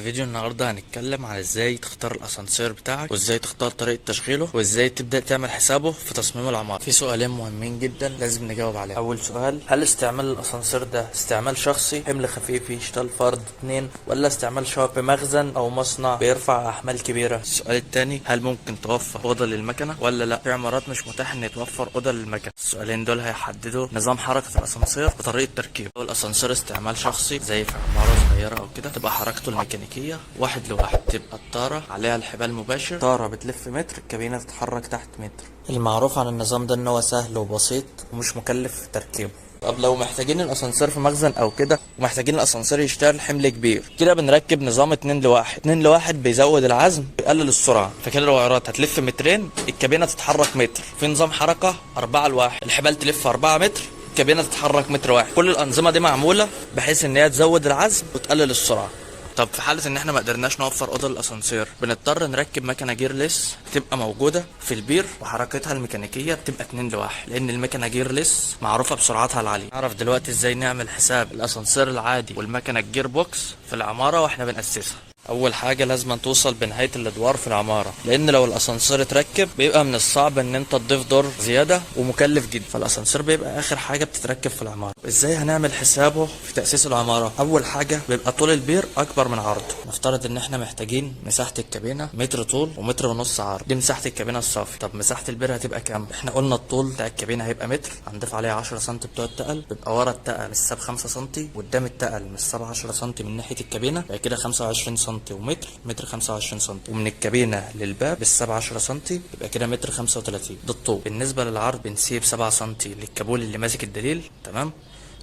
فيديو النهارده هنتكلم عن ازاي تختار الاسانسير بتاعك، وازاي تختار طريقه تشغيله، وازاي تبدا تعمل حسابه في تصميم العماره. في سؤالين مهمين جدا لازم نجاوب عليهم. اول سؤال، هل استعمال الاسانسير ده استعمال شخصي حمل خفيف يشتغل فرد اتنين، ولا استعمال شبه مخزن او مصنع بيرفع احمال كبيره؟ السؤال الثاني، هل ممكن توفر اوضه للمكنه ولا لا؟ في عمارات مش متاح ان يتوفر اوضه للمكنه. السؤالين دول هيحددوا نظام حركه الاسانسير وطريقه تركيبه. لو الاسانسير استعمال شخصي زي في عماره صغيره او كده، تبقى حركته الميكانيكيه واحد لواحد، تبقى الطاره عليها الحبال مباشر، طاره بتلف متر، الكابينه تتحرك تحت متر. المعروف عن النظام ده ان هو سهل وبسيط ومش مكلف في تركيبه. طب لو محتاجين الاسانسير في مخزن او كده، ومحتاجين الاسانسير يشتغل حمل كبير كده، بنركب نظام 2 لواحد. 2 لواحد بيزود العزم بيقلل السرعه، فكده الوعرات هتلف مترين، الكابينه تتحرك متر. في نظام حركه 4 لواحد، الحبال تلف 4 متر، الكابينه تتحرك متر واحد. كل الانظمه دي معموله بحيث ان هي تزود العزم وتقلل السرعه. طب في حاله ان احنا ما قدرناش نوفر اوضه الاسانسير، بنضطر نركب مكنه جيرلس تبقى موجوده في البير، وحركتها الميكانيكيه بتبقى 2 لواحد، لان المكنه جيرلس معروفه بسرعتها العاليه. نعرف دلوقتي ازاي نعمل حساب الاسانسير العادي والمكنه الجير بوكس في العماره واحنا بنأسسها. اول حاجه لازم توصل بنهايه الادوار في العماره، لان لو الاسانسير اتركب بيبقى من الصعب ان انت تضيف دور زياده ومكلف جدا، فالاسانسير بيبقى اخر حاجه بتتركب في العماره. ازاي هنعمل حسابه في تاسيس العماره؟ اول حاجه بيبقى طول البير اكبر من عرضه. نفترض ان احنا محتاجين مساحه الكابينه متر طول ومتر ونص عرض، دي مساحه الكابينه الصافي. طب مساحه البير هتبقى كام؟ احنا قلنا الطول بتاع الكابينه هيبقى متر، هنضيف عليه 10 سم بتوع التقل، بيبقى ورا التقل مساب 5 سم، وقدام التقل مساب 10 سم من ناحيه الكابينه، يبقى كده 25 سم، ومتر 25 سم، ومن الكابينه للباب بالساب 10 سم، يبقى كده متر 35. ده الطول. بالنسبه للعرض بنسيب 7 سم للكابول اللي ماسك الدليل، تمام،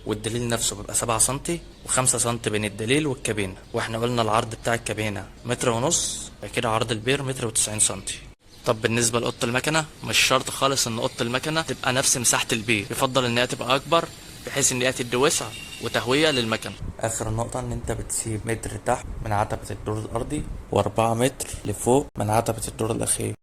والدليل نفسه بيبقى 7 سم، و5 سم بين الدليل والكابينه. واحنا قلنا العرض بتاع الكابينه متر ونص، يبقى كده عرض البير متر و90 سم. طب بالنسبه لاوضه المكنه، مش شرط خالص ان اوضه المكنه تبقى نفس مساحه البير، يفضل ان هي تبقى اكبر بحيث ان هي تدي وسع وتهويه للمكنه. اخر نقطه، ان انت بتسيب متر تحت من عتبه الدور الارضي و4 متر لفوق من عتبه الدور الاخير.